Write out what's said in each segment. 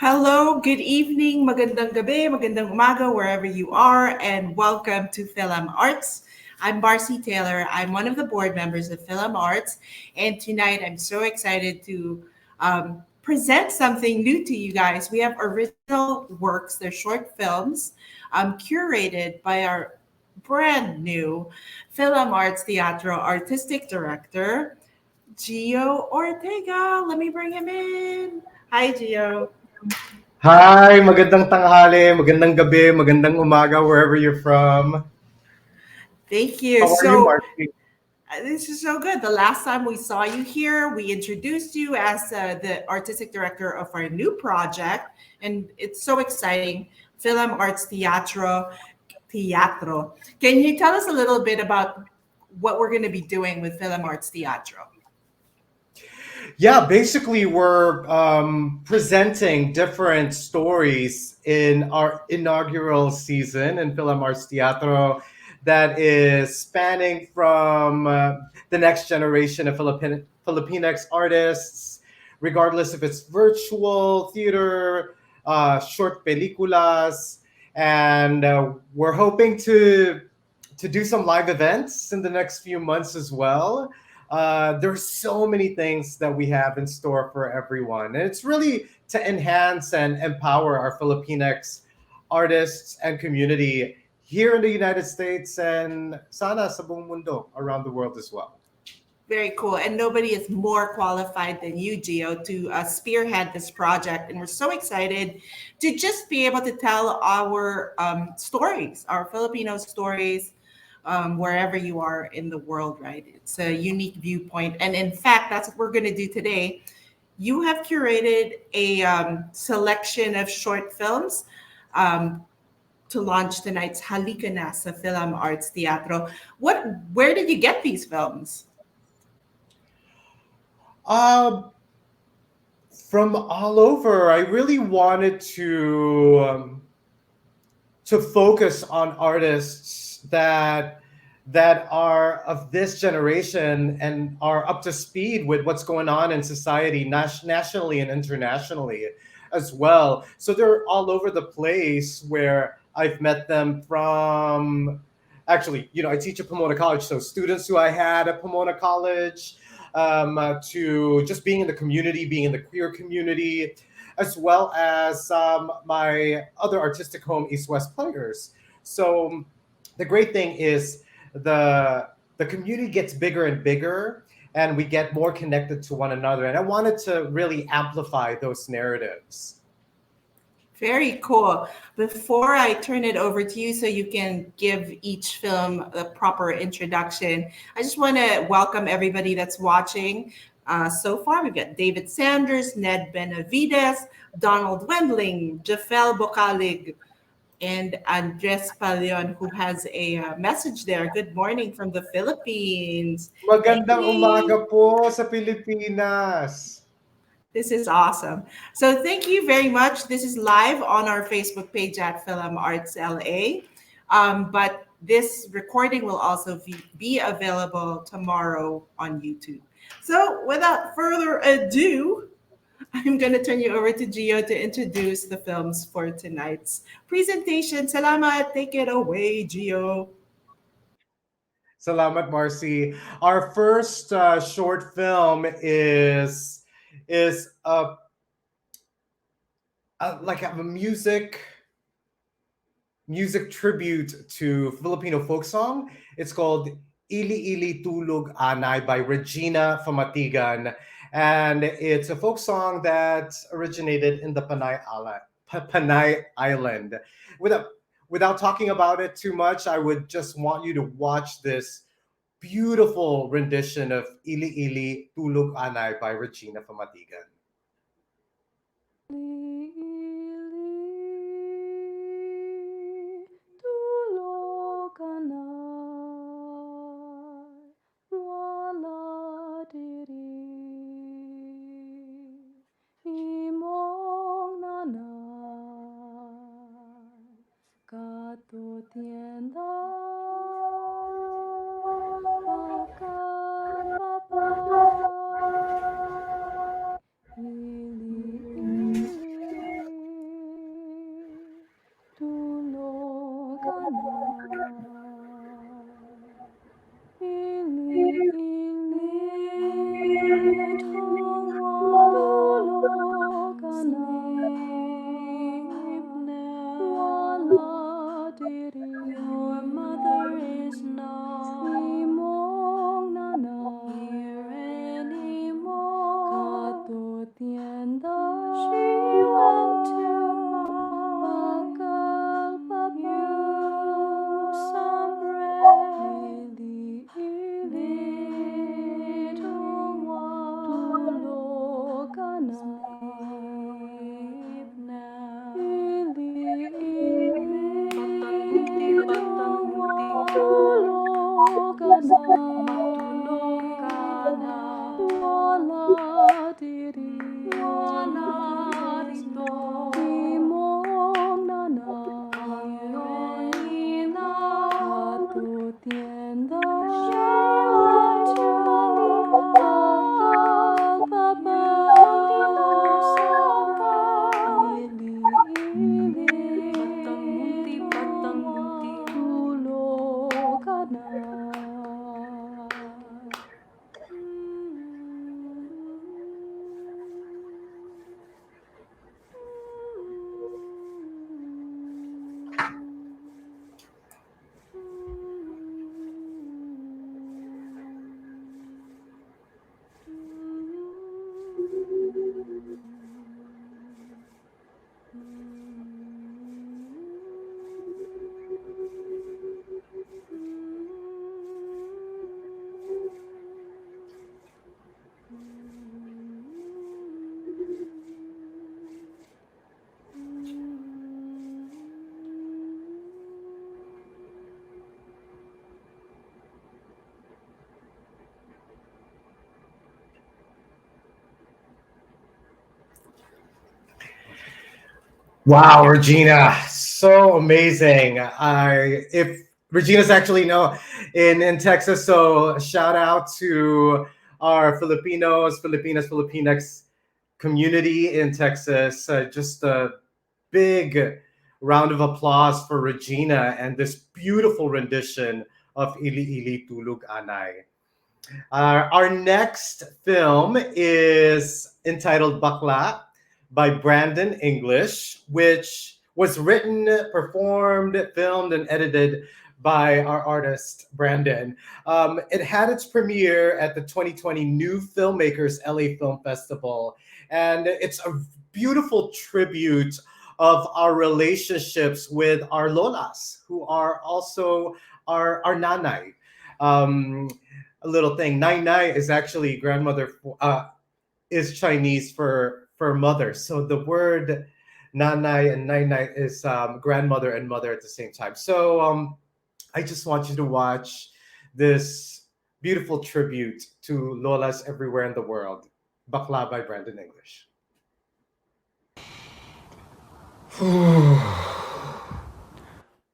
Hello, good evening, magandang gabi, magandang umaga, wherever you are, and welcome to FilAm Arts. I'm Barcy Taylor. I'm one of the board members of FilAm Arts, and tonight I'm so excited to present something new to you guys. We have original works, they're short films, curated by our brand new FilAm Arts Teatro artistic director, Gio Ortega. Let me bring him in. Hi, Gio. Hi, magandang tanghali, magandang gabi, magandang umaga, wherever you're from. Thank you. How are you, So Marky? this is so good. The last time we saw you here, we introduced you as the artistic director of our new project, and it's so exciting. Film Arts Teatro. Can you tell us a little bit about what we're going to be doing with Film Arts Teatro? Yeah, basically, we're presenting different stories in our inaugural season in FilAm Arts Teatro that is spanning from the next generation of Filipinx artists, regardless if it's virtual theater, short películas, and we're hoping to do some live events in the next few months as well. There's so many things that we have in store for everyone. And it's really to enhance and empower our Filipinx artists and community here in the United States and sana sa buong mundo around the world as well. Very cool. And nobody is more qualified than you, Gio, to spearhead this project. And we're so excited to just be able to tell our stories, our Filipino stories, wherever you are in the world, right? It's a unique viewpoint. And in fact, that's what we're going to do today. You have curated a selection of short films um, to launch tonight's Halika na sa Film Arts Teatro. Where did you get these films? Uh, from all over, I really wanted to focus on artists that are of this generation and are up to speed with what's going on in society nationally and internationally as well. So they're all over the place where I've met them from. Actually, I teach at Pomona College, so students who I had at Pomona College, to just being in the community, being in the queer community, as well as my other artistic home, East West Players. So the great thing is the community gets bigger and bigger, and we get more connected to one another. And I wanted to really amplify those narratives. Very cool. Before I turn it over to you so you can give each film a proper introduction, I just want to welcome everybody that's watching. So far, we've got David Sanders, Ned Benavides, Donald Wendling, Jafel Bocalig, and Andres Palion, who has a message there. Good morning from the Philippines. Magandang umaga Hey! po sa Pilipinas. This is awesome. So thank you very much. This is live on our Facebook page at Film Arts LA. But this recording will also be available tomorrow on YouTube. So without further ado, I'm going to turn you over to Gio to introduce the films for tonight's presentation. Salamat. Take it away, Gio. Salamat, Marcy. Our first short film is like a music tribute to Filipino folk song. It's called Ili Ili Tulog Anay by Regina Famatigan. And it's a folk song that originated in the Panay Island. Without, without talking about it too much, I would just want you to watch this beautiful rendition of Ili Ili Tulog Anay by Regina Famatigan. Wala diri imong nanay katutienda akan papay ili ili matulog ka na, wala diri, wala rito, di mong nanay, satu tienda, batang munti, tulog ka na. Wow, Regina, so amazing. I if Regina's actually no in Texas, so shout out to our Filipinos, Filipinas, Filipinx community in Texas. Just a big round of applause for Regina and this beautiful rendition of Ili Ili Tulug Anay. Our next film is entitled Bakla by Brandon English, which was written, performed, filmed, and edited by our artist, Brandon. It had its premiere at the 2020 New Filmmakers LA Film Festival, and it's a beautiful tribute of our relationships with our lolas, who are also our nanay. Um, a little thing. Nai Nai is actually grandmother is Chinese for mother. So the word Nanai and Nai Nai is grandmother and mother at the same time. So I just want you to watch this beautiful tribute to Lolas everywhere in the world. Bakla by Brandon English.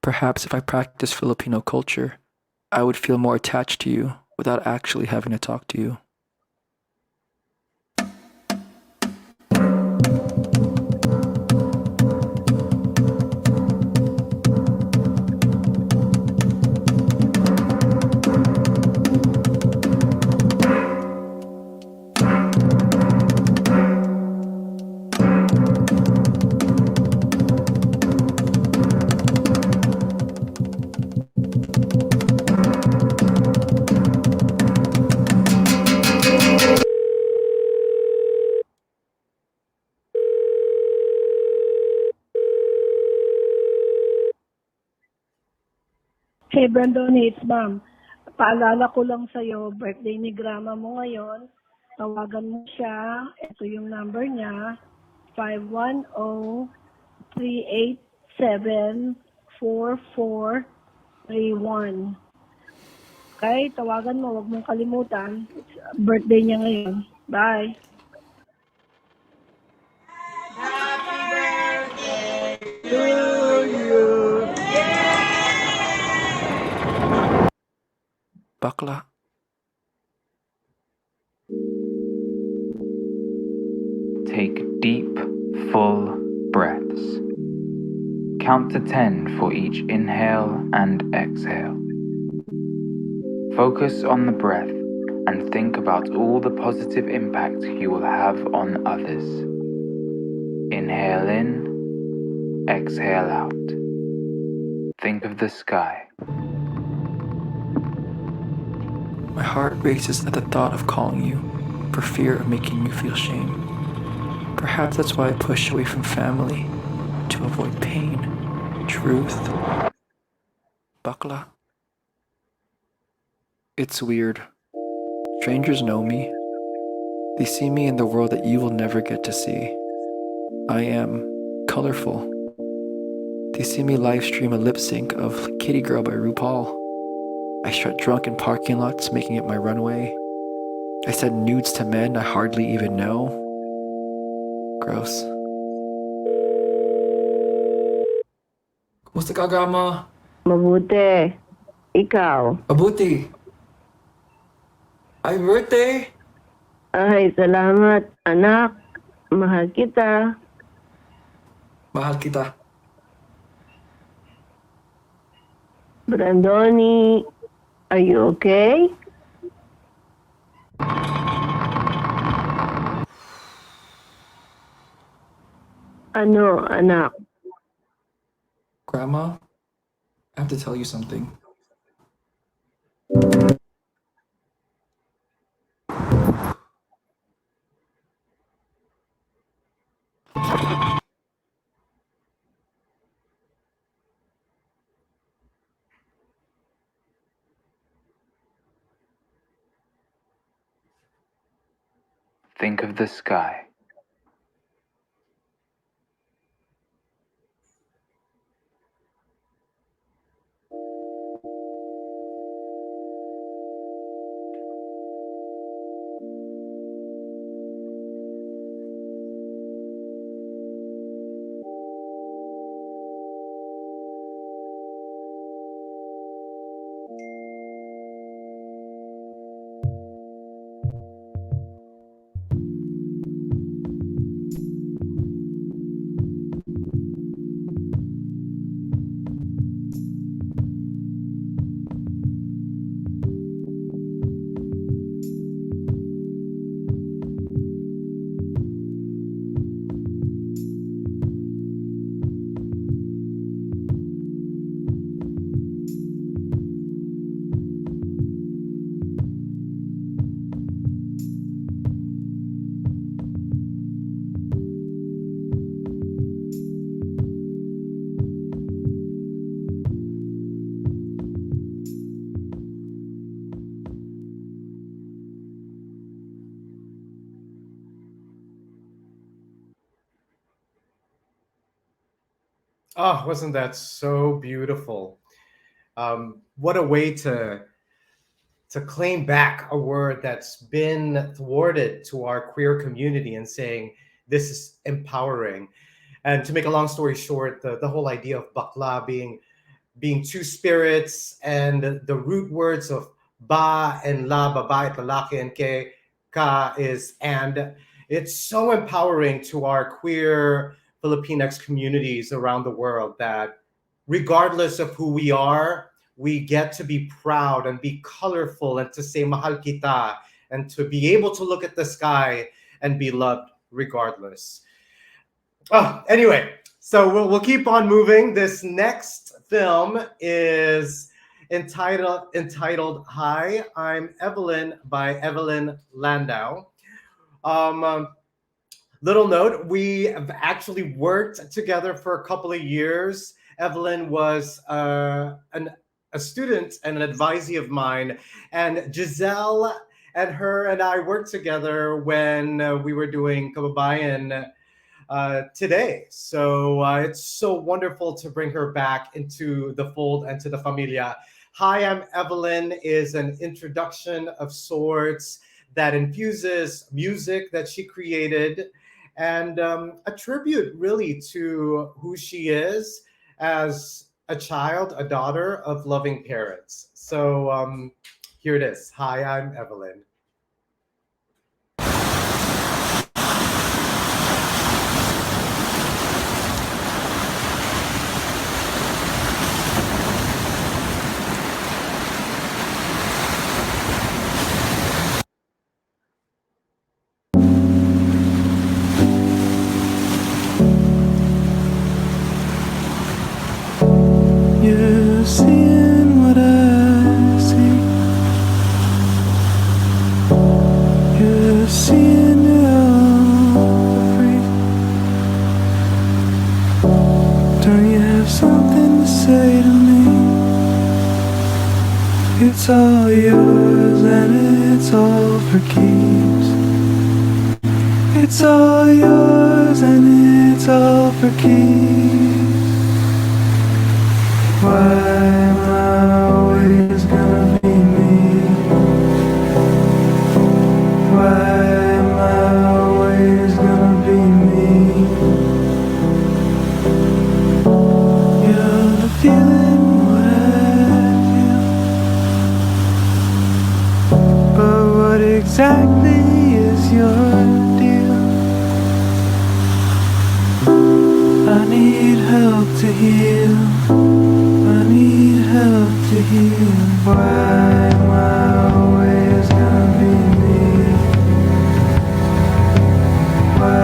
Perhaps if I practiced Filipino culture, I would feel more attached to you without actually having to talk to you. Hey Brandon, it's Ma'am. Paalala ko lang sa'yo, birthday ni Grandma mo ngayon. Tawagan mo siya. Ito yung number niya. 510-387-4431. Okay, tawagan mo. Huwag mong kalimutan. It's birthday niya ngayon. Bye. Bakla. Take deep, full breaths. Count to 10 for each inhale and exhale. Focus on the breath and think about all the positive impact you will have on others. Inhale in, exhale out. Think of the sky. My heart races at the thought of calling you, for fear of making you feel shame. Perhaps that's why I push away from family, to avoid pain, truth. Bakla. It's weird. Strangers know me. They see me in the world that you will never get to see. I am colorful. They see me live stream a lip sync of Kitty Girl by RuPaul. I strut drunk in parking lots, making it my runway. I send nudes to men I hardly even know. Gross. Kumusta ka, Grandma? Mabuti. Ikaw? Mabuti. Happy birthday! Ay, salamat, anak. Mahal kita. Mahal kita. Brandoni, are you okay? Ano, anak? Grandma, I have to tell you something. Think of the sky. Oh, wasn't that so beautiful? What a way to claim back a word that's been thwarted to our queer community and saying this is empowering. And to make a long story short, the whole idea of Bakla being two spirits and the root words of ba and la, babae, lalaki, and ke, ka is and. It's so empowering to our queer Filipinx communities around the world that regardless of who we are, we get to be proud and be colorful and to say mahal kita and to be able to look at the sky and be loved regardless. Oh, anyway, so we'll keep on moving. This next film is entitled Hi, I'm Evelyn by Evelyn Landau. Little note, we have actually worked together for a couple of years. Evelyn was a student and an advisee of mine, and Giselle and her and I worked together when we were doing Kababayan today. So it's so wonderful to bring her back into the fold and to the familia. Hi, I'm Evelyn is an introduction of sorts that infuses music that she created and a tribute really to who she is as a child, a daughter of loving parents. So here it is. Hi, I'm Evelyn. You're seeing what I see. You're seeing it all for free. Don't you have something to say to me? It's all yours and it's all for keeps. It's all yours and it's all for keeps. Why am I always gonna exactly is your deal? I need help to heal. I need help to heal. Why am I always gonna be me? Why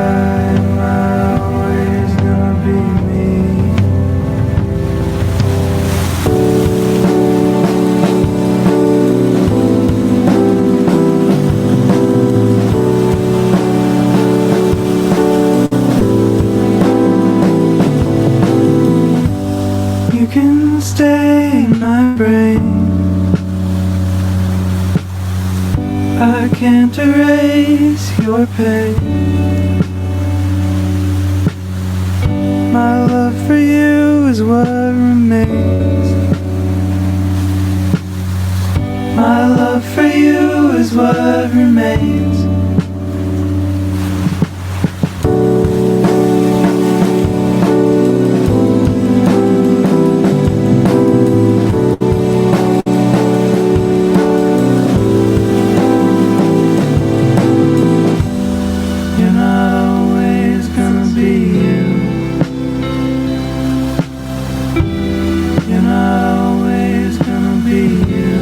am I always gonna be me? You can stay in my brain. I can't erase your pain. My love for you is what remains. My love for you is what remains. You're not always gonna be you. You're not always gonna be you.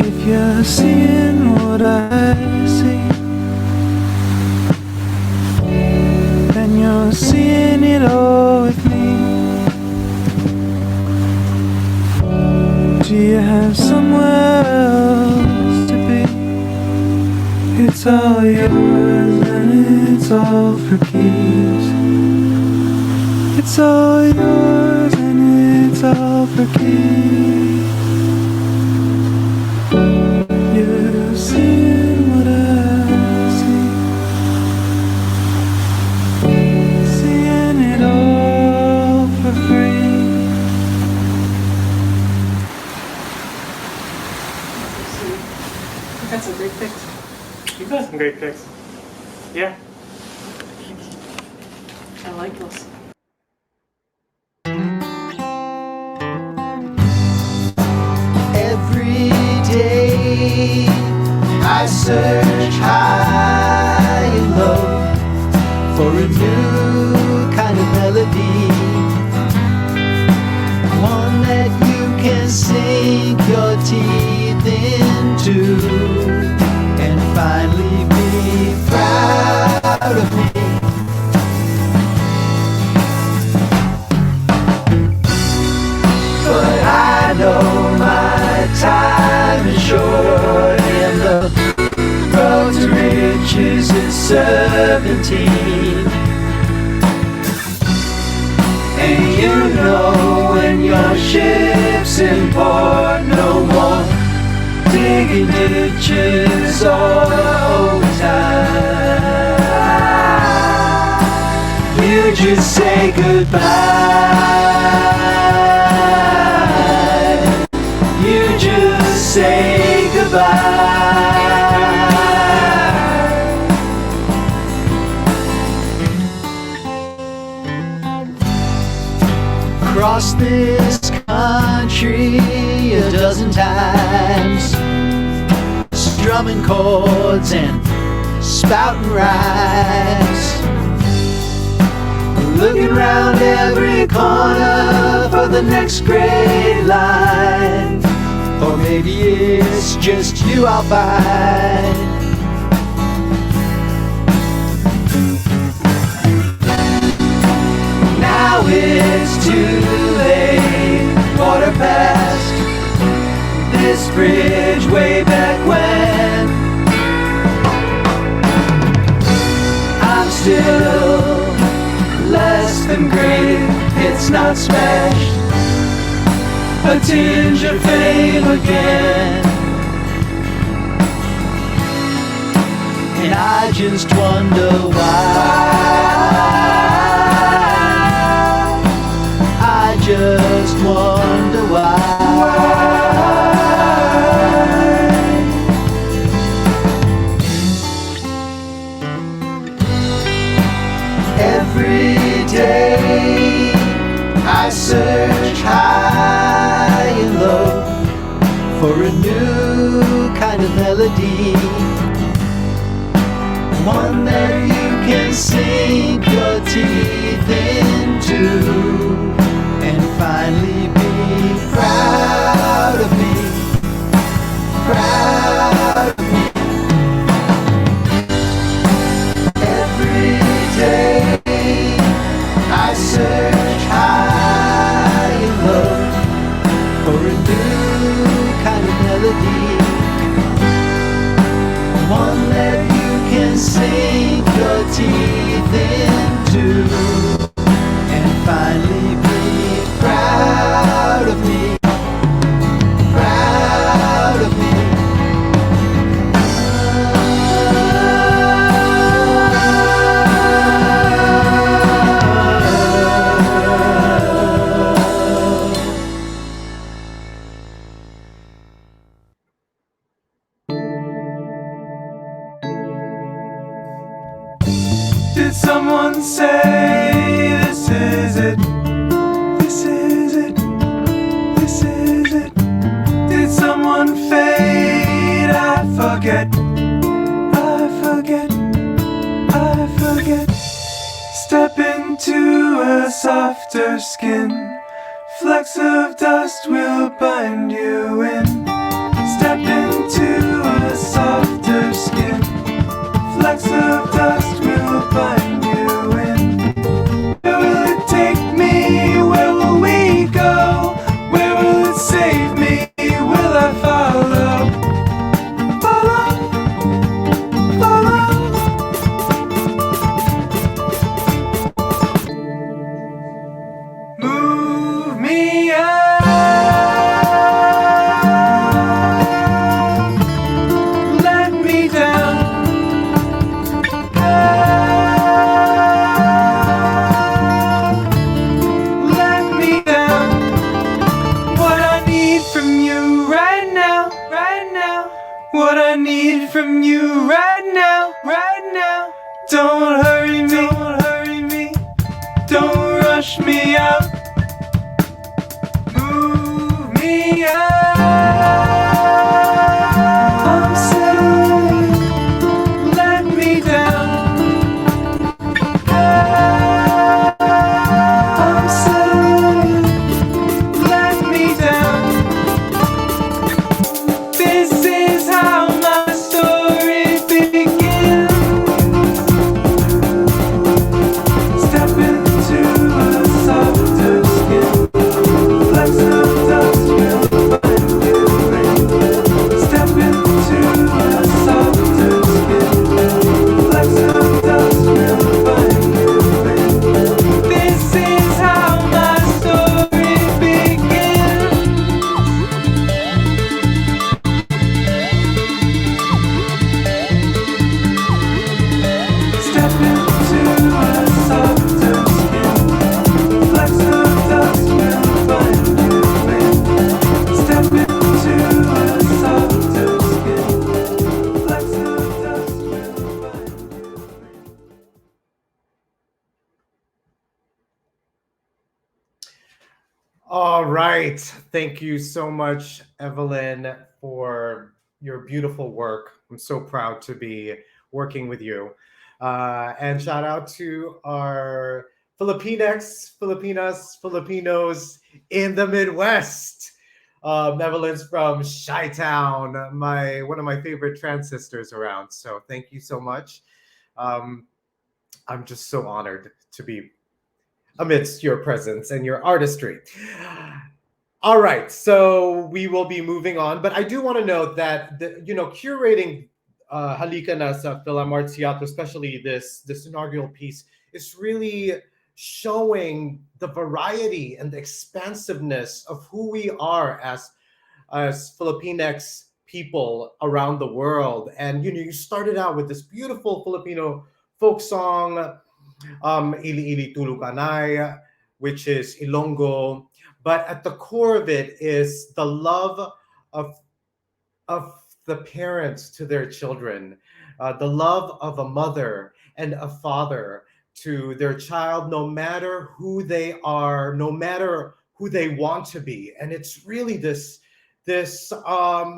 If you're seeing what I see, then you're seeing it all with me. Do you have somewhere else to be? It's all yours and it's all for keeps. It's all yours and it's all for keeps. You're seeing what I see, seeing it all for free. You got some great picks. You got some great picks. Yeah. I like those. Every day I search high and low for a new kind of melody, one that you can sink your teeth into and finally be proud of me. But I know my time is short and the road to riches is 17. And you know when your ship's in port, no more digging ditches or overtime. You just say goodbye. You just say goodbye. Across this country a dozen times, strumming chords and spouting rhymes, looking round every corner for the next great line. Or maybe it's just you I'll find. Now it's too late, water past this bridge way back when. I'm still less than great, it's not smashed, a tinge of fame again. And I just wonder why. I just wonder why. Every day I search high and low for a new kind of melody, one that you can sink your teeth into and finally be proud of me, proud of me. Every day I search high and low for a new kind of melody, one that you can sink your teeth into and finally be proud of me, proud of me. Did someone say this is it? This is it. This is it. Did someone fade? I forget. I forget. I forget. Step into a softer skin. Flecks of dust will bind you in. Step into a softer skin. Flecks of dust will bind you in. Where will it take me? Where will we go? Where will it save me? Will I follow? Follow, follow. Move me out. Let me down. Let me down. What I need from you right now, right now. What I need from you right now, right now. Don't hurry me, don't hurry me. Don't rush me out. Move me out. I'm settling. Let me down. I'm settling. Let me down. This is how my story begins. Step into a softer skin. Flecks of dust will find you in. Step into a softer skin. Flecks of dust will find you in. This is how my story begins. Step into a softer skin. Flecks of dust will find you in. Step into a softer skin. Flecks of dust will find you in. All right. Thank you so much, Evelyn, for your beautiful work. I'm so proud to be working with you. And shout out to our Filipinx, Filipinas, Filipinos in the Midwest. Evelyn's from Chi-Town, one of my favorite trans sisters around. So thank you so much. I'm just so honored to be amidst your presence and your artistry. All right, so we will be moving on, but I do want to note that curating Halika na sa FilAm Arts Teatro, especially this inaugural piece, is really showing the variety and the expansiveness of who we are as Filipinx people around the world. And you started out with this beautiful Filipino folk song, Ili Ili Tulu Kanay, which is Ilonggo. But at the core of it is the love of the parents to their children, the love of a mother and a father to their child, no matter who they are, no matter who they want to be. And it's really this this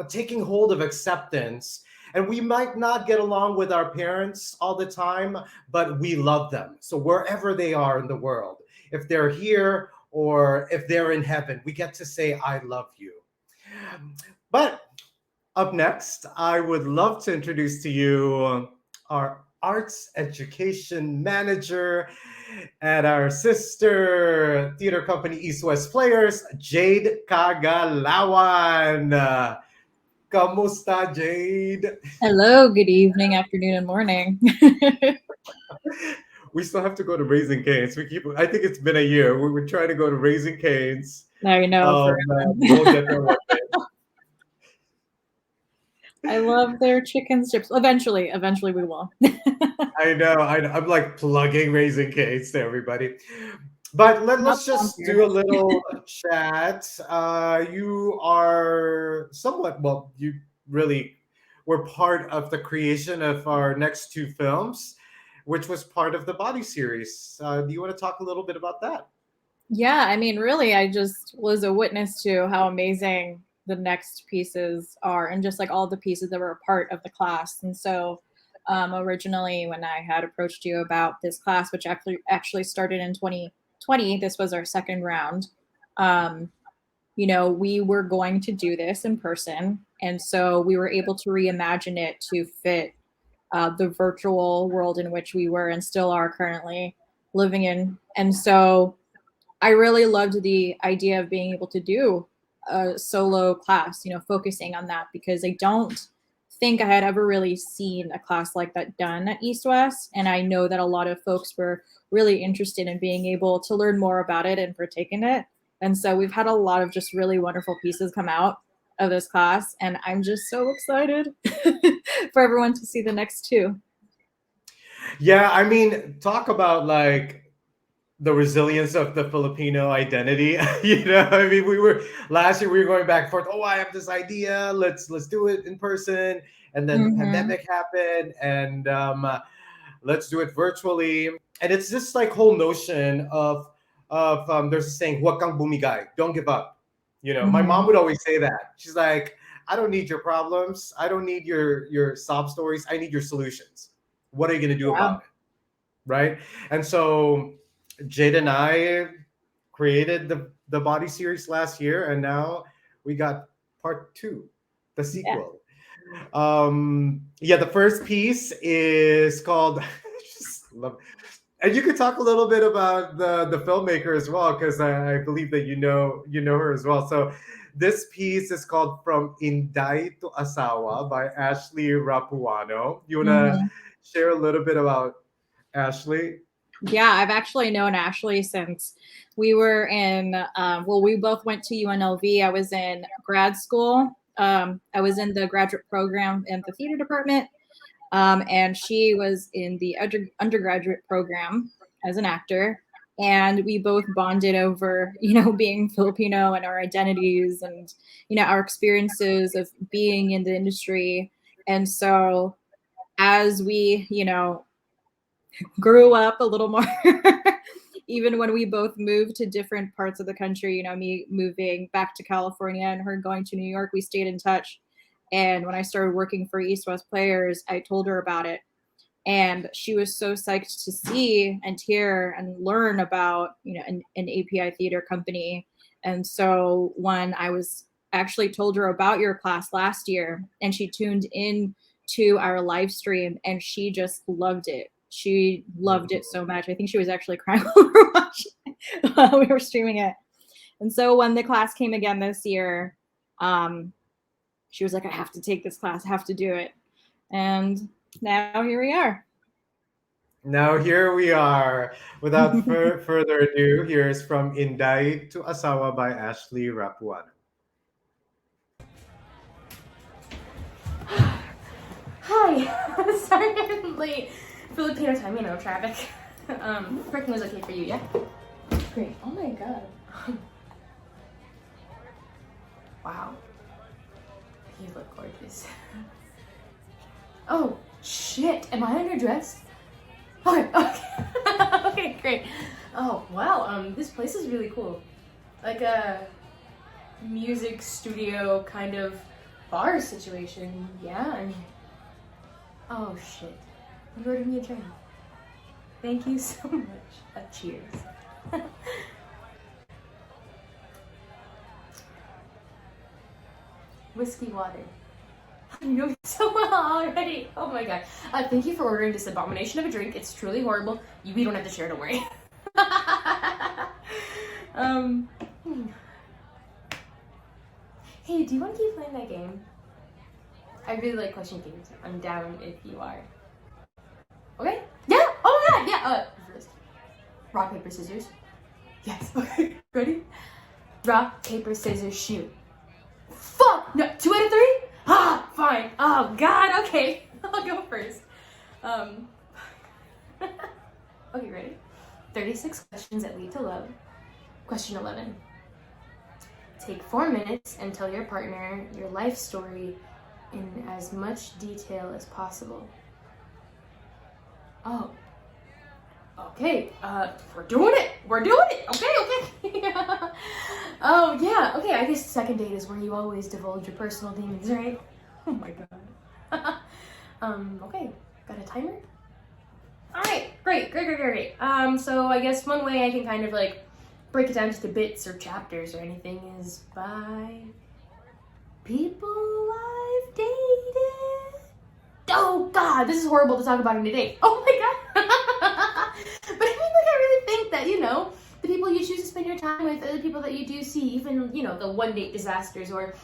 taking hold of acceptance. And we might not get along with our parents all the time, but we love them. So wherever they are in the world, if they're here or if they're in heaven, we get to say, I love you. But up next, I would love to introduce to you our arts education manager at our sister theater company East West Players, Jade Kagalawan. Kamusta, Jade? Hello, good evening, afternoon, and morning. We still have to go to Raising Canes. I think it's been a year. We're trying to go to Raising Canes. I know. We'll get there one day. I love their chicken strips. Eventually we will. I know. I'm like plugging Raising Canes to everybody. But let's just do a little chat. You are somewhat, well, you really were part of the creation of our next two films, which was part of the Body series. Do you want to talk a little bit about that? Yeah, I mean, really, I just was a witness to how amazing the next pieces are, and just like all the pieces that were a part of the class. And so originally when I had approached you about this class, which actually started in 2020, this was our second round. We were going to do this in person. And so we were able to reimagine it to fit the virtual world in which we were and still are currently living in. And so I really loved the idea of being able to do a solo class, focusing on that, because I don't think I had ever really seen a class like that done at East West. And I know that a lot of folks were really interested in being able to learn more about it and partake in it. And so we've had a lot of just really wonderful pieces come out of this class. And I'm just so excited for everyone to see the next two. Yeah, I mean, talk about like the resilience of the Filipino identity. I mean, last year we were going back and forth. Oh, I have this idea. Let's do it in person. And then the pandemic happened, and let's do it virtually. And it's this like whole notion of there's a saying, "Huwag kang bumigay, don't give up." My mom would always say that. She's like, I don't need your problems. I don't need your sob stories. I need your solutions. What are you going to do about it? Right? And so Jade and I created the Body series last year, and now we got part 2, the sequel. The first piece is called just love. And you could talk a little bit about the filmmaker as well, because I believe that you know her as well. So this piece is called From Inday to Asawa by Ashley Rapuano. You want to share a little bit about Ashley? Yeah, I've actually known Ashley since we were in, we both went to UNLV. I was in grad school. I was in the graduate program in the theater department. And she was in the undergraduate program as an actor. And we both bonded over, being Filipino and our identities and, our experiences of being in the industry. And so as we, grew up a little more, even when we both moved to different parts of the country, me moving back to California and her going to New York, we stayed in touch. And when I started working for East West Players, I told her about it. And she was so psyched to see and hear and learn about, an API theater company. And so when I was actually told her about your class last year, and she tuned in to our live stream, and she just loved it. She loved it so much. I think she was actually crying while we were watching it, while we were streaming it. And so when the class came again this year, she was like, I have to take this class, I have to do it. And now here we are. Without further ado, here's From Inday to Asawa by Ashley Rapuano. Hi. Sorry I'm late. Filipino time, traffic. Parking was okay for you, yeah? Great. Oh my god. Wow. You look gorgeous. Oh, shit. Am I underdressed? Okay. Okay, great. Oh, wow. This place is really cool. Like, music studio kind of bar situation. Yeah, I mean, oh shit. You ordered me a drink. Thank you so much. Cheers. Whiskey water. You know me so well already. Oh my god. Thank you for ordering this abomination of a drink. It's truly horrible. We don't have to share, don't worry. Hey, do you want to keep playing that game? I really like question games. I'm down if you are. Okay? Yeah! Oh my god! Yeah! First. Rock, paper, scissors. Yes. Okay. Ready? Rock, paper, scissors, shoot. Fuck! No, 2 out of 3? Ah, fine. Oh god, okay. I'll go first. Okay, ready? 36 questions that lead to love. Question 11. Take 4 minutes and tell your partner your life story in as much detail as possible. Oh. Okay, we're doing it! We're doing it! Okay. Oh, yeah, okay, I guess the second date is where you always divulge your personal demons, right? Oh my god. Okay, got a timer? Alright, great. So I guess one way I can kind of like break it down to bits or chapters or anything is by people I've dated. Oh god, this is horrible to talk about in a date. Oh my god. But I mean, like, I really think that, you know, the people you choose to spend your time with are the people that you do see, even, you know, the one date disasters or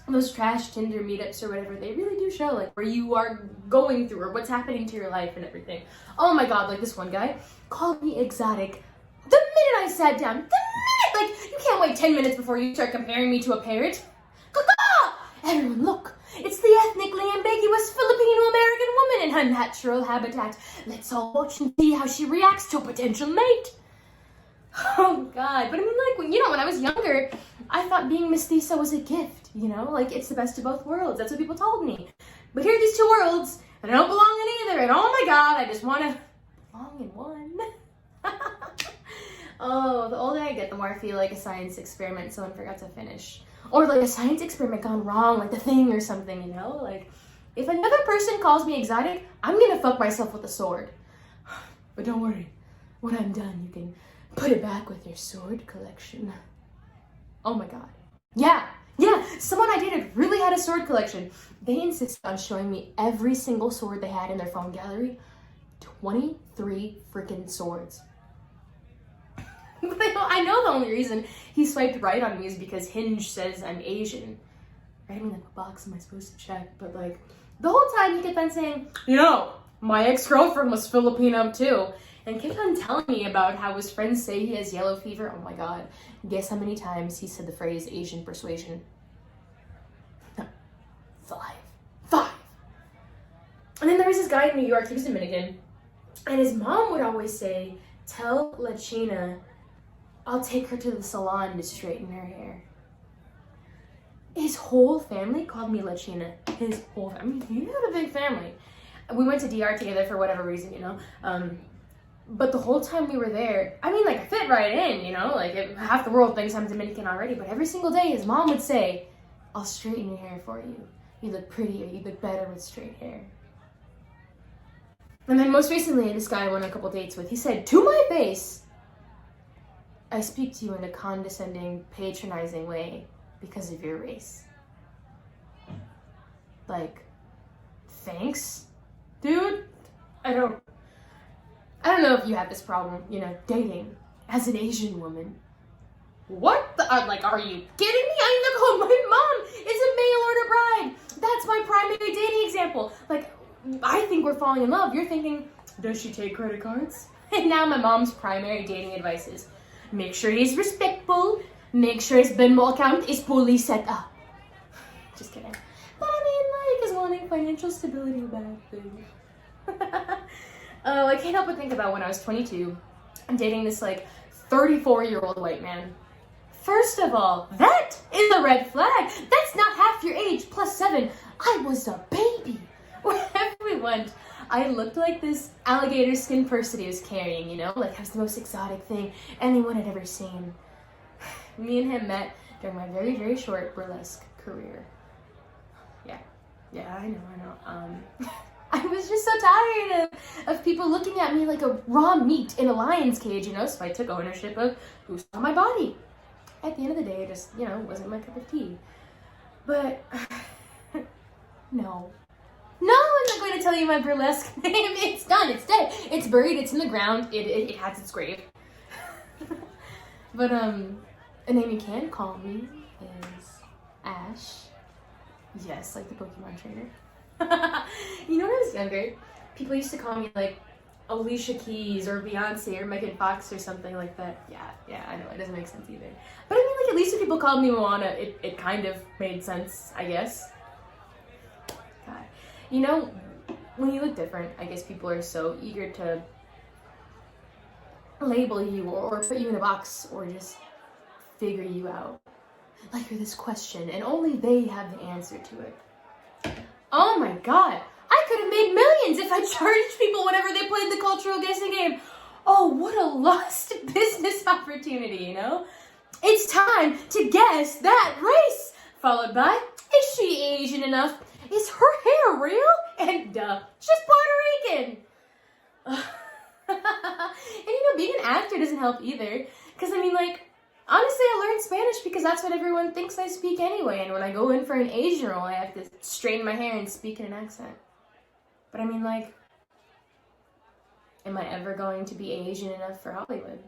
those trash Tinder meetups or whatever, they really do show like where you are going through or what's happening to your life and everything. Oh my god, like this one guy called me exotic the minute I sat down. The minute! Like, you can't wait 10 minutes before you start comparing me to a parrot. Caw-caw! Everyone look! It's the ethnically ambiguous Filipino-American woman in her natural habitat. Let's all watch and see how she reacts to a potential mate. Oh god, but I mean, like, you know, when I was younger, I thought being mestiza was a gift, you know? Like, it's the best of both worlds. That's what people told me. But here are these 2 worlds, and I don't belong in either, and oh my god, I just want to belong in one. Oh, the older I get, the more I feel like a science experiment someone forgot to finish. Or like a science experiment gone wrong, like The Thing or something, you know? Like, if another person calls me exotic, I'm gonna fuck myself with a sword. But don't worry, when I'm done, you can put it back with your sword collection. Oh my god. Yeah, someone I dated really had a sword collection. They insisted on showing me every single sword they had in their phone gallery. 23 freaking swords. I know the only reason he swiped right on me is because Hinge says I'm Asian. Right? I mean, like, what box am I supposed to check? But like, the whole time he kept on saying, you know, my ex-girlfriend was Filipino too. And kept on telling me about how his friends say he has yellow fever. Oh my god. Guess how many times he said the phrase Asian persuasion? 5. And then there was this guy in New York, he was Dominican. And his mom would always say, tell La China I'll take her to the salon to straighten her hair. His whole family called me La China. His whole family. I mean, he had a big family. We went to DR together for whatever reason, you know. But the whole time we were there, I mean, like, I fit right in, you know. Like, half the world thinks I'm Dominican already. But every single day, his mom would say, I'll straighten your hair for you. You look prettier. You look better with straight hair. And then most recently, this guy I went on a couple dates with, he said, to my face, I speak to you in a condescending, patronizing way because of your race. Like, thanks, dude? I don't know if you have this problem, you know, dating as an Asian woman. What the, like, are you kidding me? My mom is a mail order bride. That's my primary dating example. Like, I think we're falling in love. You're thinking, does she take credit cards? And now my mom's primary dating advice is, make sure he's respectful, make sure his Venmo account is fully set up. Just kidding. But I mean, like, is wanting financial stability a bad thing? I can't help but think about when I was 22, I'm dating this, like, 34-year-old white man. First of all, that is a red flag. That's not half your age plus 7. I was a baby. Wherever we went, I looked like this alligator skin purse that he was carrying, you know? Like, it was the most exotic thing anyone had ever seen. Me and him met during my very, very short burlesque career. Yeah, I know. I was just so tired of people looking at me like a raw meat in a lion's cage, you know, so I took ownership of who saw my body. At the end of the day, it just, you know, wasn't my cup of tea. But, no. No, I'm not going to tell you my burlesque name. It's done, it's dead. It's buried, it's in the ground, it has its grave. But, a name you can call me is Ash. Yes, like the Pokemon trainer. You know, when I was younger, people used to call me like Alicia Keys or Beyonce or Megan Fox or something like that. Yeah, I know, it doesn't make sense either. But I mean, like, at least when people called me Moana, it kind of made sense, I guess. God. You know, when you look different, I guess people are so eager to label you or put you in a box or just figure you out. Like you're this question and only they have the answer to it. Oh my god, I could have made millions if I charged people whenever they played the cultural guessing game. Oh, what a lost business opportunity, you know? It's time to guess that race, followed by, is she Asian enough? Is her hair real? And she's Puerto Rican. And you know, being an actor doesn't help either. Because I mean, like, honestly, I learned Spanish because that's what everyone thinks I speak anyway. And when I go in for an Asian role, I have to straighten my hair and speak in an accent. But I mean, like, am I ever going to be Asian enough for Hollywood?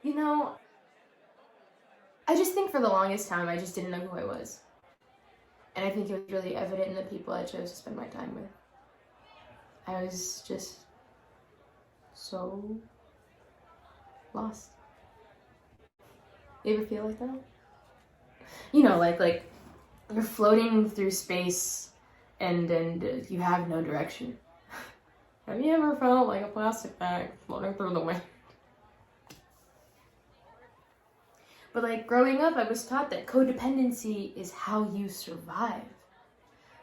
You know, I just think for the longest time, I just didn't know who I was. And I think it was really evident in the people I chose to spend my time with. I was just so lost. You ever feel like that? You know, like you're floating through space and you have no direction. Have you ever felt like a plastic bag floating through the wind? But like growing up, I was taught that codependency is how you survive.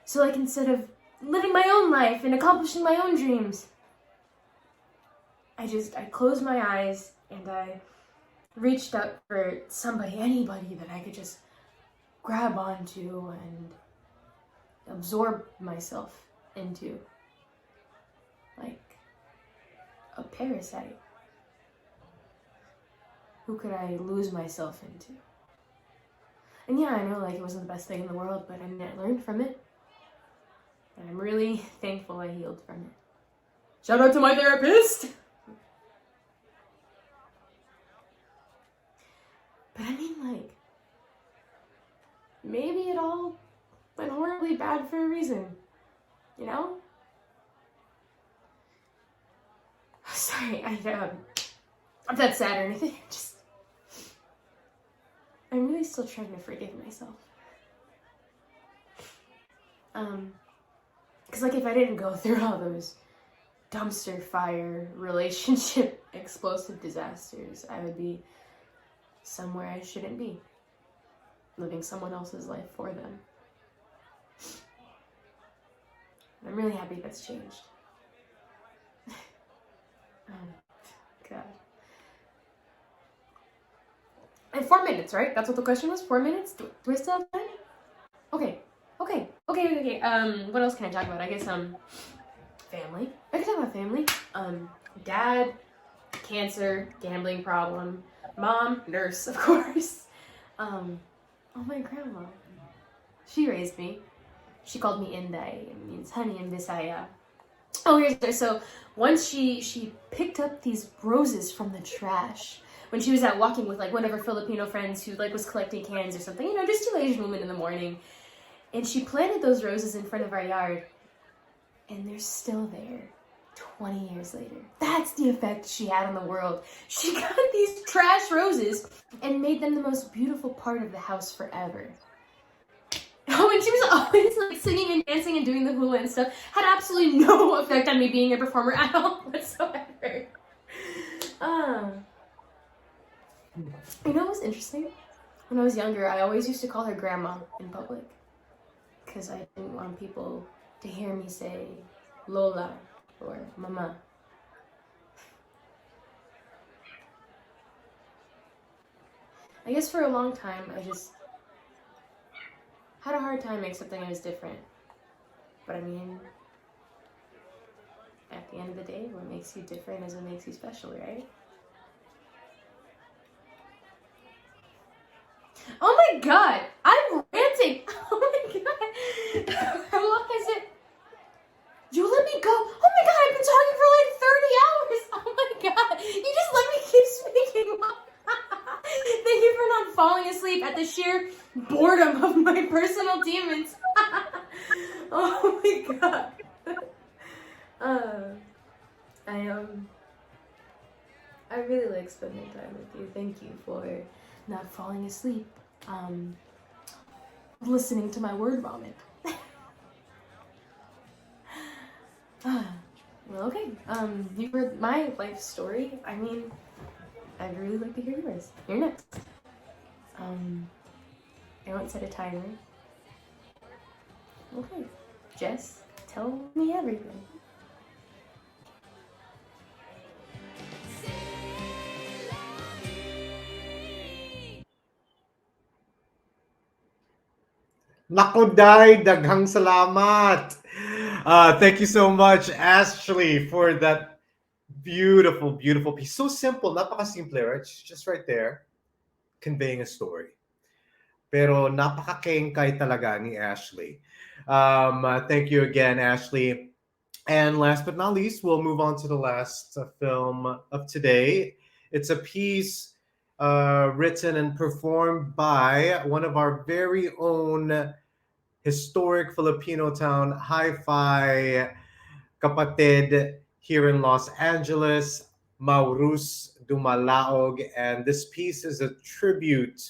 So like instead of living my own life and accomplishing my own dreams, I closed my eyes and I reached out for somebody, anybody that I could just grab onto and absorb myself into. Like a parasite. Who could I lose myself into? And yeah, I know like it wasn't the best thing in the world, but I mean, I learned from it. And I'm really thankful I healed from it. Shout out to my therapist! But I mean, like, maybe it all went horribly bad for a reason, you know? Sorry, I'm not sad or anything. I'm really still trying to forgive myself. Because like if I didn't go through all those dumpster fire, relationship, explosive disasters, I would be somewhere I shouldn't be, living someone else's life for them. I'm really happy that's changed. God. And 4 minutes, right? That's what the question was? 4 minutes? Do I still have time? Okay. What else can I talk about? I guess, family. I can talk about family. Dad, cancer, gambling problem. Mom, nurse, of course. Oh, my grandma. She raised me. She called me Inday. It means honey in Bisaya. Oh, here's so once she picked up these roses from the trash when she was out walking with like one of her Filipino friends who like was collecting cans or something, you know, just two Asian women in the morning. And she planted those roses in front of our yard and they're still there 20 years later. That's the effect she had on the world. She got these trash roses and made them the most beautiful part of the house forever. Oh, and she was always like singing and dancing and doing the hula and stuff. Had absolutely no effect on me being a performer at all whatsoever. You know what was interesting? When I was younger, I always used to call her grandma in public. Because I didn't want people to hear me say Lola or Mama. I guess for a long time, I just had a hard time accepting I was different. But I mean, at the end of the day, what makes you different is what makes you special, right? Oh my god! I'm ranting! Oh my god! How long is it? You let me go! Oh my god, I've been talking for like 30 hours! Oh my god! You just let me keep speaking! Thank you for not falling asleep at the sheer boredom of my personal demons. Oh my god. I really like spending time with you. Thank you for not falling asleep. Listening to my word vomit. Well, okay. You heard my life story. I mean, I'd really like to hear yours. You're next. I won't set a timer. Okay. Jess, tell me everything. Naku, Day, daghang salamat. Thank you so much, Ashley, for that beautiful, beautiful piece. So simple, napaka-simple, right? It's just right there, conveying a story. Pero napaka-kengkay talaga ni Ashley. Thank you again, Ashley. And last but not least, we'll move on to the last film of today. It's a piece written and performed by one of our very own historic Filipino town, hi-fi kapatid here in Los Angeles, Maurus Dumalaog. And this piece is a tribute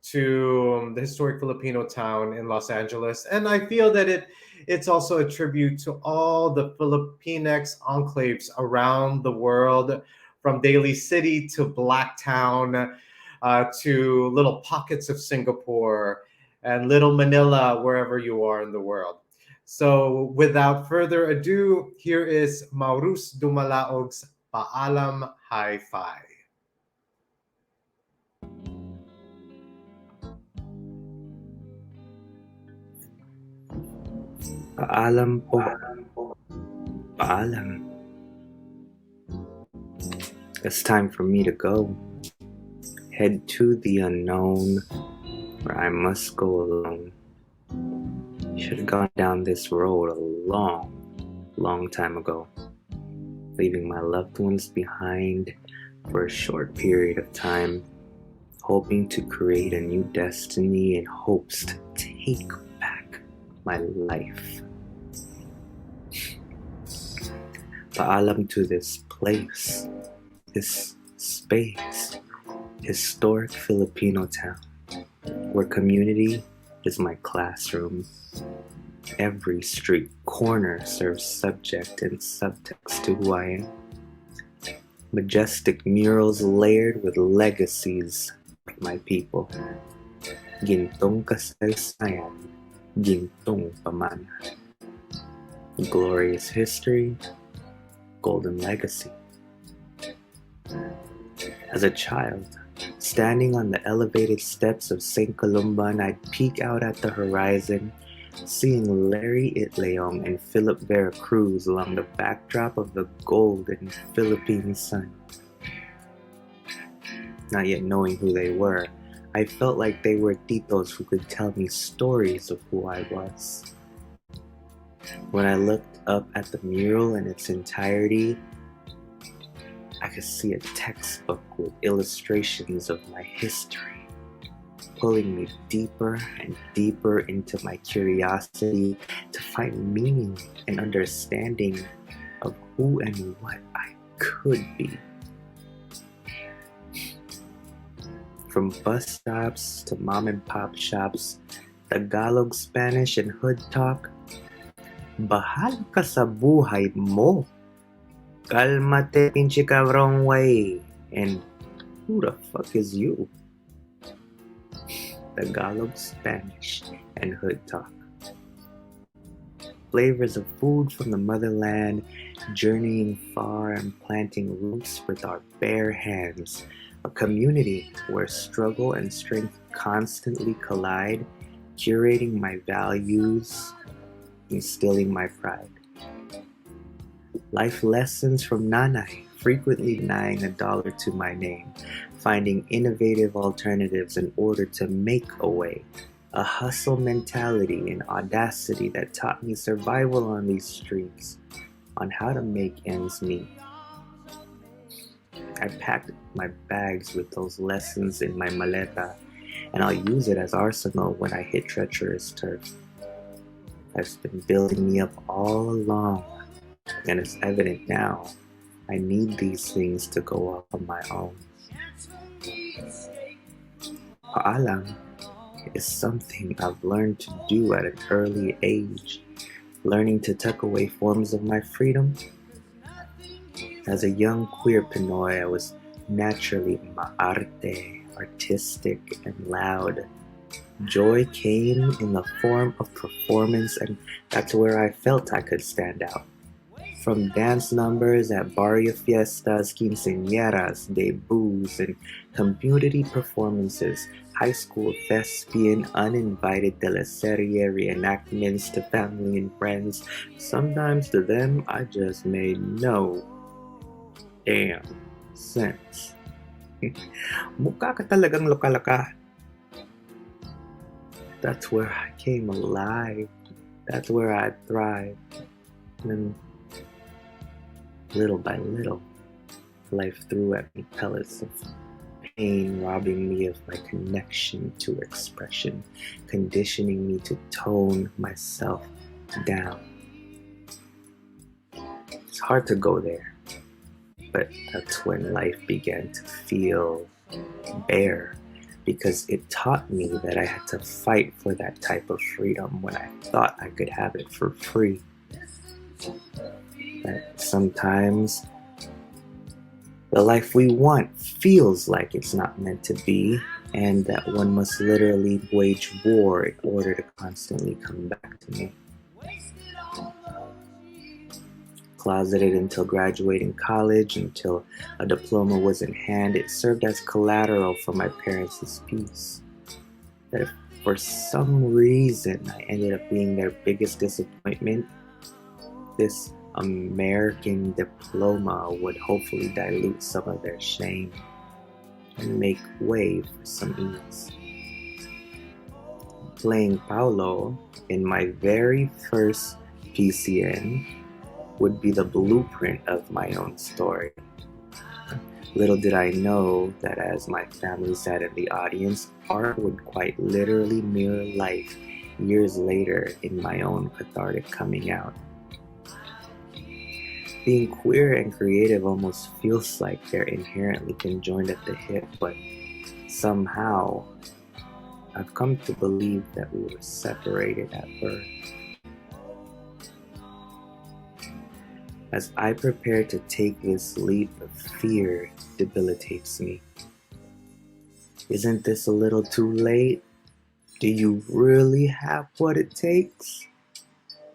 to the historic Filipino town in Los Angeles. And I feel that it's also a tribute to all the Filipinx enclaves around the world, from Daly City to Blacktown, to little pockets of Singapore and Little Manila, wherever you are in the world. So without further ado, here is Maurus Dumalaog's Paalam Hi-Fi. Paalam po. Paalam. It's time for me to go. Head to the unknown, where I must go alone. Should have gone down this road a long time ago, leaving my loved ones behind for a short period of time, hoping to create a new destiny in hopes to take back my life. Paalam to this place, this space, historic Filipino town, where community is my classroom. Every street corner serves subject and subtext to who I am. Majestic murals layered with legacies of my people. Gintong kasaysayan, gintong pamana. Glorious history, golden legacy. As a child, standing on the elevated steps of St. Columban, I'd peek out at the horizon, seeing Larry Itleong and Philip Veracruz along the backdrop of the golden Philippine sun. Not yet knowing who they were, I felt like they were titos who could tell me stories of who I was. When I looked up at the mural in its entirety, I could see a textbook with illustrations of my history, pulling me deeper and deeper into my curiosity to find meaning and understanding of who and what I could be. From bus stops to mom and pop shops, Tagalog, Spanish, and hood talk, bahala ka sa buhay mo. Kalmate, pinche cabrón, way. And who the fuck is you? Tagalog, Spanish, and hood talk. Flavors of food from the motherland, journeying far and planting roots with our bare hands, a community where struggle and strength constantly collide, curating my values, instilling my pride. Life lessons from Nanay, frequently denying $1 to my name, finding innovative alternatives in order to make a way. A hustle mentality and audacity that taught me survival on these streets, on how to make ends meet. I packed my bags with those lessons in my maleta, and I'll use it as arsenal when I hit treacherous turf. It's been building me up all along, and it's evident now I need these things to go up on my own. Paalam is something I've learned to do at an early age, learning to tuck away forms of my freedom. As a young queer Pinoy, I was naturally maarte, artistic, and loud. Joy came in the form of performance, and that's where I felt I could stand out. From dance numbers at barrio fiestas, quinceañeras, debuts, and community performances, high school thespian, uninvited teleserie reenactments to family and friends, sometimes to them I just made no damn sense. Mukha ka talagang loka-loka. That's where I came alive. That's where I thrived. And little by little, life threw at me pellets of pain, robbing me of my connection to expression, conditioning me to tone myself down. It's hard to go there, but that's when life began to feel bare, because it taught me that I had to fight for that type of freedom when I thought I could have it for free. That sometimes the life we want feels like it's not meant to be, and that one must literally wage war in order to constantly come back to me. Closeted until graduating college, until a diploma was in hand, it served as collateral for my parents' peace. That if for some reason I ended up being their biggest disappointment, this American diploma would hopefully dilute some of their shame and make way for some ease. Playing Paulo in my very first PCN would be the blueprint of my own story. Little did I know that as my family sat in the audience, art would quite literally mirror life years later in my own cathartic coming out. Being queer and creative almost feels like they're inherently conjoined at the hip, but somehow I've come to believe that we were separated at birth. As I prepare to take this leap, fear debilitates me. Isn't this a little too late? Do you really have what it takes?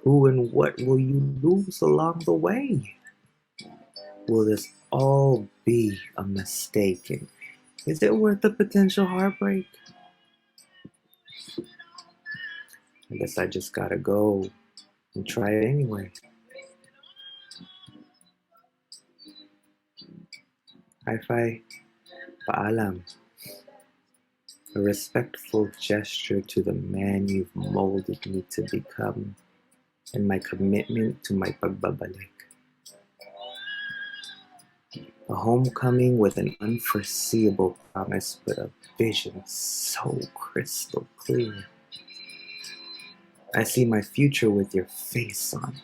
Who and what will you lose along the way? Will this all be a mistake? And is it worth the potential heartbreak? I guess I just gotta go and try it anyway. Hi-fi, paalam. A respectful gesture to the man you've molded me to become, and my commitment to my pagbabalik. A homecoming with an unforeseeable promise, but a vision so crystal clear. I see my future with your face on it.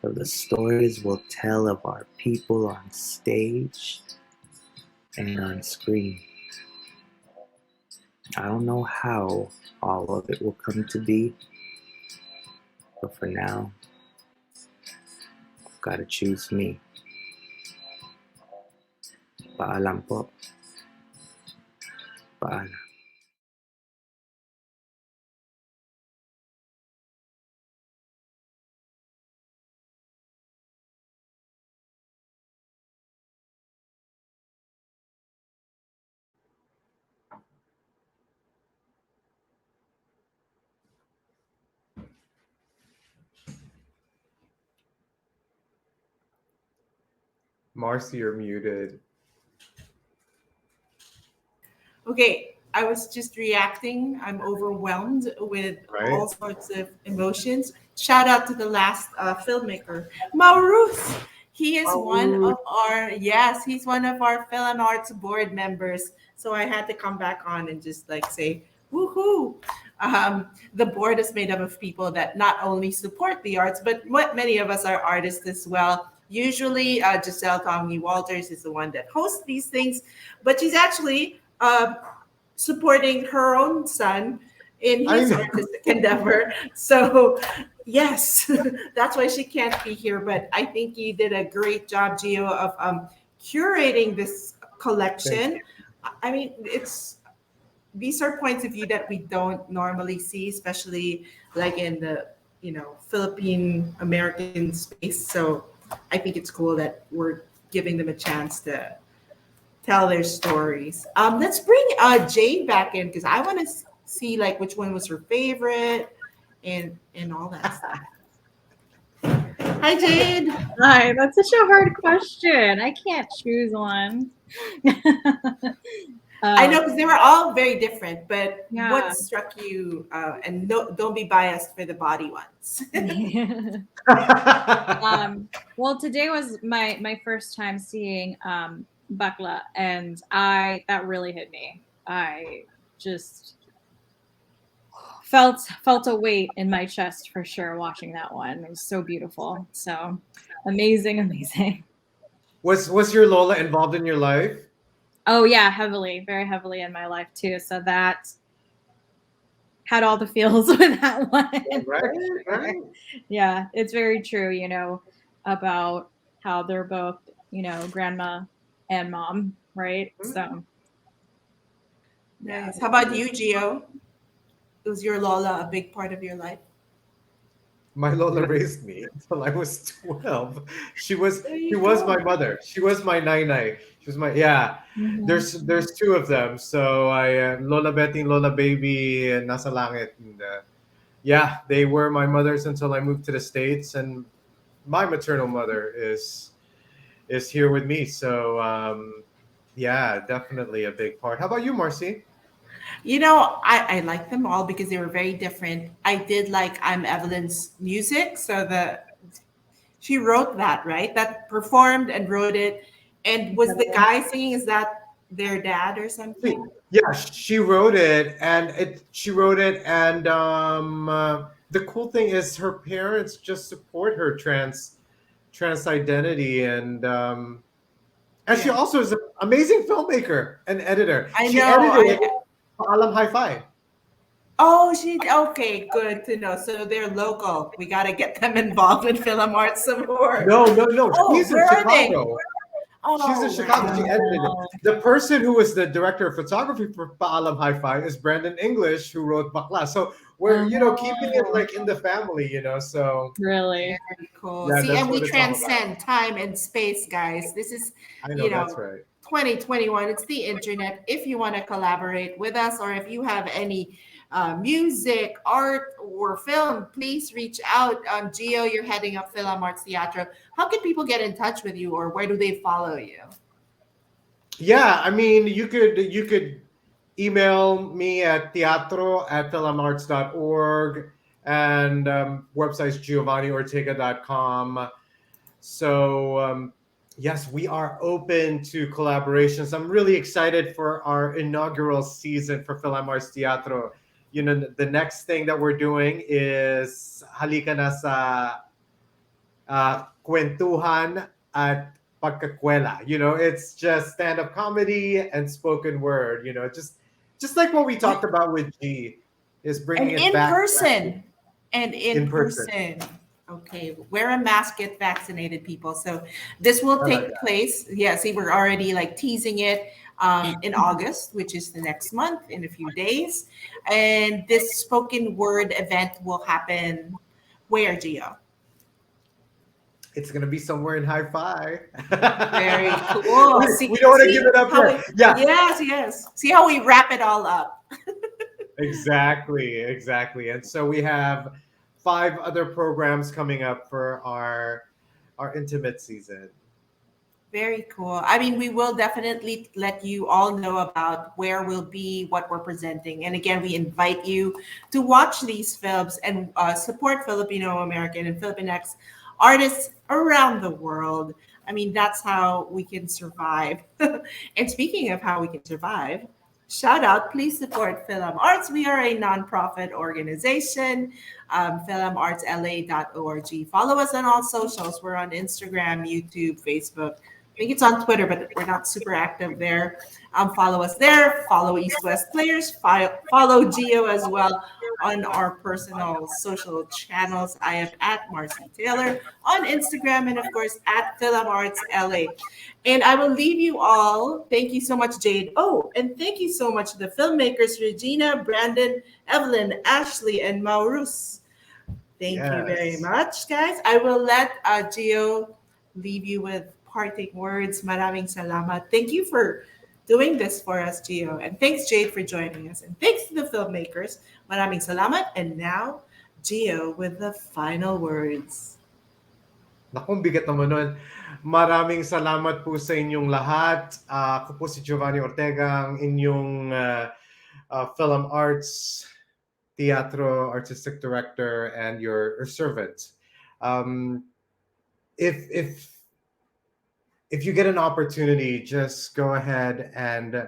Of the stories we'll tell of our people on stage and on screen. I don't know how all of it will come to be, but for now, I've gotta choose me. Paalam po. Paalam. Marcy, you're muted. Okay, I was just reacting. I'm overwhelmed with Right? all sorts of emotions. Shout out to the last filmmaker, Maurus. He is one Oh, of our, yes, he's one of our Film Arts board members. So I had to come back on and just like say, woohoo. The board is made up of people that not only support the arts, but what many of us are artists as well. Usually, Giselle Tomney Walters is the one that hosts these things, but she's actually supporting her own son in I his know. artistic endeavor. So, yes, that's why she can't be here. But I think you did a great job, Gio, of curating this Thank collection. you. I mean, it's these are points of view that we don't normally see, especially like in the Philippine American space. So I think it's cool that we're giving them a chance to tell their stories. Let's bring Jade back in because I want to see like which one was her favorite and all that stuff. Hi, Jade. Hi, that's such a hard question. I can't choose one. I know because they were all very different, but Yeah. what struck you? And no, don't be biased for the body ones. Well, today was my first time seeing Bakla, and that really hit me. I just felt a weight in my chest for sure watching that one. It was so beautiful. So amazing, amazing. Was your Lola involved in your life? Oh yeah, heavily, very heavily in my life too. So that had all the feels with that one. Right, for sure. right. Yeah, it's very true, about how they're both, grandma and mom, right? So Nice. How about you, Gio? Was your Lola a big part of your life? My Lola raised me until I was 12. She was There she you was go. my mother. She was my nainay. She was my yeah. Mhm. There's two of them. So I Lola Betty and Lola Baby and Nasa Langit. And yeah, they were my mothers until I moved to the States. And my maternal mother is here with me. So yeah, definitely a big part. How about you, Marcy? I like them all because they were very different. I did like I'm Evelyn's music. So she wrote that, right? That performed and wrote it. And was the Incredible. guy singing, is that their dad or something? Yeah, she wrote it, and she wrote it, and the cool thing is her parents just support her trans identity, and she Yeah. also is an amazing filmmaker and editor. I She know. edited Alam Hi-Fi. Okay, good to know. So they're local. We got to get them involved with Film Arts some more. No, Oh, she's in where are they? Chicago. She's in Oh, Chicago. She wow. edited it. The person who was the director of photography for Paalam Hi-Fi is Brandon English, who wrote Bakla. So we're keeping it Oh, like in the family, So really? Very cool. yeah, See, that's and we what it's all about. transcend time and space, guys. This is, I know you that's know, right. 2021. It's the internet. If you want to collaborate with us or if you have any music, art, or film, please reach out. Gio, you're heading up Film Arts Teatro. How can people get in touch with you or where do they follow you? Yeah, I mean, you could email me at teatro@filamarts.org and website's giovanniortega.com. So yes, we are open to collaborations. I'm really excited for our inaugural season for FilAm's Teatro. The next thing that we're doing is Halika na sa kwentuhan at pagkakwela. It's just stand-up comedy and spoken word. Just like what we talked about with G, is And bringing it in back person. And in in person. person. Okay, wear a mask, get vaccinated, people. So this will I like take place. Yeah, see, we're already like teasing it in August, which is the next month, in a few days. And this spoken word event will happen where, Gio? It's gonna be somewhere in Hi-Fi. Very cool. We don't want to give it up How yet. Yeah, yes. See how we wrap it all up. exactly. And so we have 5 other programs coming up for our intimate season. Very cool. I mean, we will definitely let you all know about where we'll be, what we're presenting. And again, we invite you to watch these films and support Filipino American and Filipinx artists around the world. I mean, that's how we can survive. And speaking of how we can survive, shout out, please support FilAm Arts. We are a nonprofit organization, filamartsla.org. Follow us on all socials. We're on Instagram, YouTube, Facebook. I think it's on Twitter, but we're not super active there. Follow us there. Follow East West Players. Follow Geo as well on our personal social channels. I am at Marcy Taylor on Instagram and, of course, at Film Arts LA. And I will leave you all. Thank you so much, Jade. Oh, and thank you so much to the filmmakers, Regina, Brandon, Evelyn, Ashley, and Maurus. Thank you very Yes. much, guys. I will let Gio leave you with parting words. Maraming salamat. Thank you for doing this for us, Gio. And thanks, Jade, for joining us. And thanks to the filmmakers. Maraming salamat. And now, Gio with the final words. Naku, bigat naman nun. Maraming salamat po sa inyong lahat. Ako po si Giovanni Ortega, ang inyong Film Arts, Teatro Artistic Director, and your servant. If you get an opportunity, just go ahead and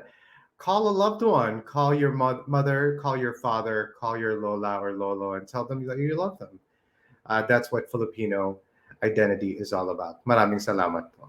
call a loved one. Call your mother, call your father, call your lola or lolo, and tell them that you love them. That's what Filipino identity is all about. Maraming salamat po.